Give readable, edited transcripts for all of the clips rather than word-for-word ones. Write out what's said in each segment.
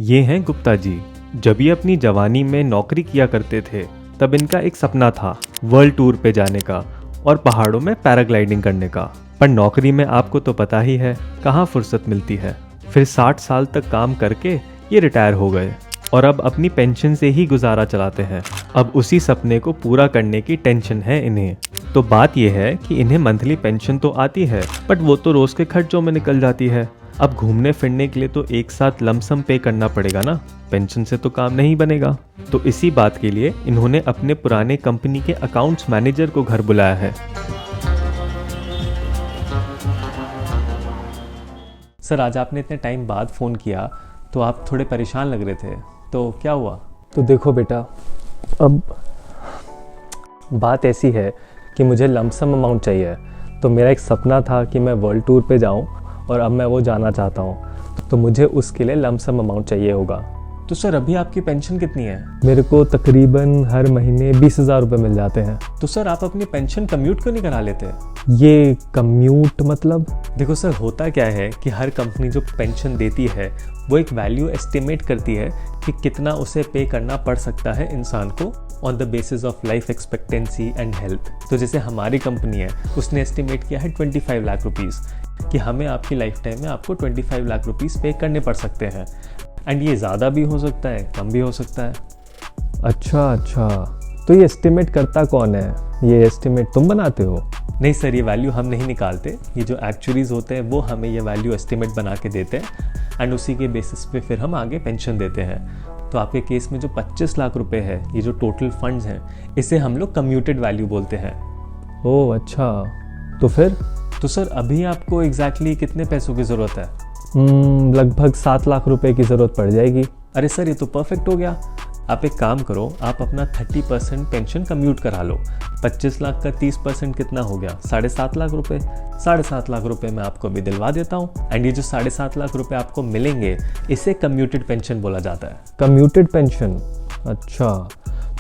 ये हैं गुप्ता जी। जब ये अपनी जवानी में नौकरी किया करते थे तब इनका एक सपना था वर्ल्ड टूर पे जाने का और पहाड़ों में पैराग्लाइडिंग करने का। पर नौकरी में आपको तो पता ही है कहाँ फुर्सत मिलती है। फिर 60 साल तक काम करके ये रिटायर हो गए और अब अपनी पेंशन से ही गुजारा चलाते हैं। अब उसी सपने को पूरा करने की टेंशन है इन्हें। तो बात यह है कि इन्हें मंथली पेंशन तो आती है बट वो तो रोज के खर्चों में निकल जाती है। अब घूमने फिरने के लिए तो एक साथ लमसम पे करना पड़ेगा ना, पेंशन से तो काम नहीं बनेगा। तो इसी बात के लिए इन्होंने अपने पुराने कंपनी के अकाउंट्स मैनेजर को घर बुलाया है। सर, आज आपने इतने टाइम बाद फ़ोन किया तो आप थोड़े परेशान लग रहे थे, तो क्या हुआ? तो देखो बेटा, अब बात ऐसी है कि मुझे लमसम अमाउंट चाहिए। तो मेरा एक सपना था कि मैं वर्ल्ड टूर पे जाऊं और अब मैं वो जाना चाहता हूं, तो मुझे उसके लिए लमसम अमाउंट चाहिए होगा। तो सर, अभी आपकी पेंशन कितनी है? मेरे को तकरीबन हर महीने 20,000 रुपये मिल जाते हैं। तो सर, आप अपनी पेंशन कम्यूट क्यों नहीं करा लेते? ये कम्यूट मतलब? देखो सर, होता क्या है कि हर कंपनी जो पेंशन देती है वो एक वैल्यू एस्टिमेट करती है कि कितना उसे पे करना पड़ सकता है इंसान को on the basis of life expectancy and health. तो जैसे हमारी कंपनी है उसने एस्टिमेट किया है 25 लाख रुपीज़ कि हमें आपकी लाइफ टाइम में आपको 25 लाख रुपीज़ पे करने पड़ सकते हैं। एंड ये ज़्यादा भी हो सकता है, कम भी हो सकता है। अच्छा, तो ये एस्टिमेट करता कौन है? ये एस्टिमेट तुम बनाते हो? नहीं सर, ये वैल्यू हम नहीं निकालते। ये जो एक्चुअरीज होते हैं वो हमें ये वैल्यू एस्टिमेट बना के देते हैं एंड उसी के बेसिस पे फिर हम आगे पेंशन देते हैं। तो आपके केस में जो 25 लाख रुपए है, ये जो टोटल फंड्स हैं, इसे हम लोग कम्यूटेड वैल्यू बोलते हैं। ओह अच्छा, तो फिर? तो सर, अभी आपको एग्जैक्टली कितने पैसों की ज़रूरत है? लगभग 7 लाख रुपए की ज़रूरत पड़ जाएगी। अरे सर, ये तो परफेक्ट हो गया। आप एक काम करो, आप अपना 30% पेंशन कम्यूट करा लो। 25 लाख का 30% कितना हो गया? 7.5 लाख रुपए। 7.5 लाख रुपए मैं आपको अभी दिलवा देता हूँ एंड ये जो 7.5 लाख रुपए आपको मिलेंगे इसे कम्यूटेड पेंशन बोला जाता है। Commuted pension? अच्छा,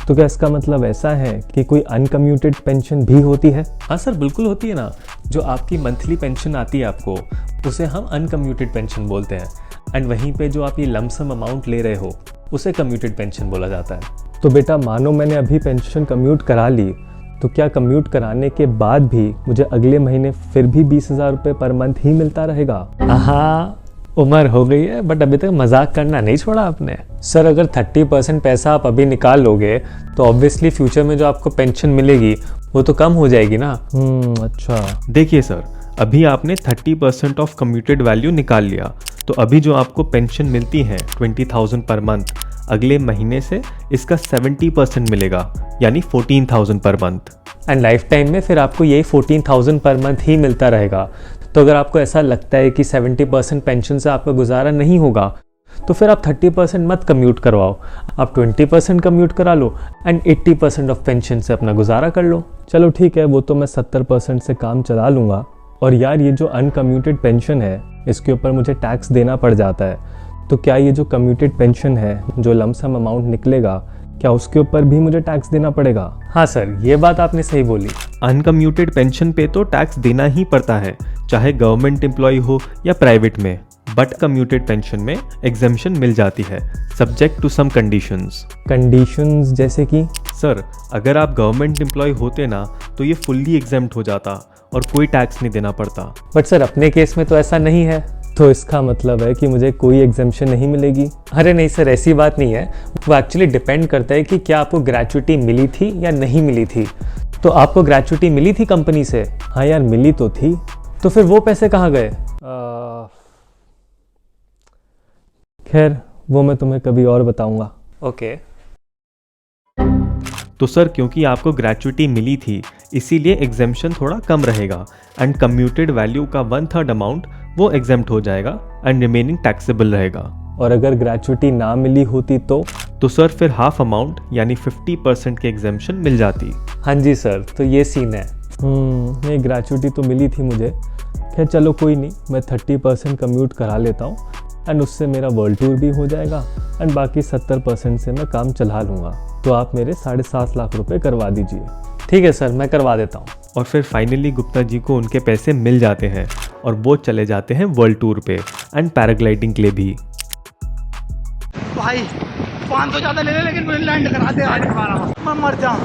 तो क्या इसका मतलब ऐसा है कि कोई अनकम्यूटेड पेंशन भी होती है? हाँ सर, बिल्कुल होती है ना। जो आपकी मंथली पेंशन आती है आपको, उसे हम अनकम्यूटेड पेंशन बोलते हैं एंड वहीं पे जो आप ये लमसम अमाउंट ले रहे हो उसे कम्यूटेड पेंशन बोला जाता है। तो बेटा, मानो मैंने अभी पेंशन कम्यूट करा ली, तो क्या कम्यूट कराने के बाद भी मुझे अगले महीने फिर भी 20,000 रुपये पर मंथ ही मिलता रहेगा? हाँ, उम्र हो गई है बट अभी तक मजाक करना नहीं छोड़ा आपने। सर, अगर 30% पैसा आप अभी निकाल लोगे तो ऑब्वियसली फ्यूचर में जो आपको पेंशन मिलेगी वो तो कम हो जाएगी ना। अच्छा। देखिए सर, अभी आपने 30% ऑफ कम्यूटेड वैल्यू निकाल लिया, तो अभी जो आपको पेंशन मिलती है 20,000 पर मंथ, अगले महीने से इसका 70% मिलेगा, यानी 14,000 per month. And life time में फिर आपको यही 14,000 पर मंथ ही मिलता रहेगा। तो अगर आपको ऐसा लगता है कि 70% पेंशन से आपका गुजारा नहीं होगा तो फिर आप 30% मत कम्यूट करवाओ, आप 20% कम्यूट करा लो एंड 80% ऑफ पेंशन से अपना गुजारा कर लो। चलो ठीक है, वो तो मैं 70% से काम चला लूँगा। और यार, ये जो अनकम्यूटेड पेंशन है इसके ऊपर मुझे टैक्स देना पड़ जाता है, तो क्या ये जो कम्यूटेड पेंशन है, जो लमसम अमाउंट निकलेगा, क्या उसके ऊपर भी मुझे टैक्स देना पड़ेगा? हाँ सर, ये बात आपने सही बोली। अनकम्यूटेड पेंशन पे तो टैक्स देना ही पड़ता है, चाहे गवर्नमेंट एम्प्लॉय हो या प्राइवेट में। बट कम्यूटेड पेंशन में एग्जेम्पशन मिल जाती है, subject to some conditions. Conditions जैसे कि? सर, अगर आप गवर्नमेंट एम्प्लॉय होते ना तो ये फुल्ली एग्जेम्प्ट हो जाता और कोई टैक्स नहीं देना पड़ता। बट सर, अपने केस में तो ऐसा नहीं है। तो इसका मतलब है कि मुझे कोई एग्जेम्पशन नहीं मिलेगी? अरे नहीं सर, ऐसी बात नहीं है। वो एक्चुअली डिपेंड करता है कि क्या आपको ग्रेच्युटी मिली थी या नहीं मिली थी। तो आपको ग्रेच्युटी मिली थी कंपनी से? हाँ यार, मिली तो थी। तो फिर वो पैसे कहाँ गए? खैर, वो मैं तुम्हें कभी और बताऊंगा। ओके। तो सर, क्योंकि आपको ग्रेच्युटी मिली थी इसीलिए एग्जेम्पशन थोड़ा कम रहेगा एंड कम्यूटेड वैल्यू का 1/3 अमाउंट वो एग्जेम्प्ट हो जाएगा एंड रिमेनिंग टैक्सेबल रहेगा। और अगर ग्रेच्युटी ना मिली होती तो सर फिर हाफ अमाउंट यानी 50% की एग्जेम्पशन मिल जाती। हाँ जी सर, तो ये सीन है। नहीं, ग्रेच्युटी तो मिली थी मुझे। खैर चलो कोई नहीं, मैं 30% कम्यूट करा लेता हूँ एंड उससे मेरा वर्ल्ड टूर भी हो जाएगा एंड बाकी 70% से मैं काम चला लूँगा। तो आप मेरे 7.5 लाख रुपए करवा दीजिए। ठीक है सर, मैं करवा देता हूँ। और फिर फाइनली गुप्ता जी को उनके पैसे मिल जाते हैं और वो चले जाते हैं वर्ल्ड टूर पे एंड पैराग्लाइडिंग के लिए भी। भाई 500 ज़्यादा ले ले लेकिन मुझे लैंड करा दे आज। मैं मर जाऊँ।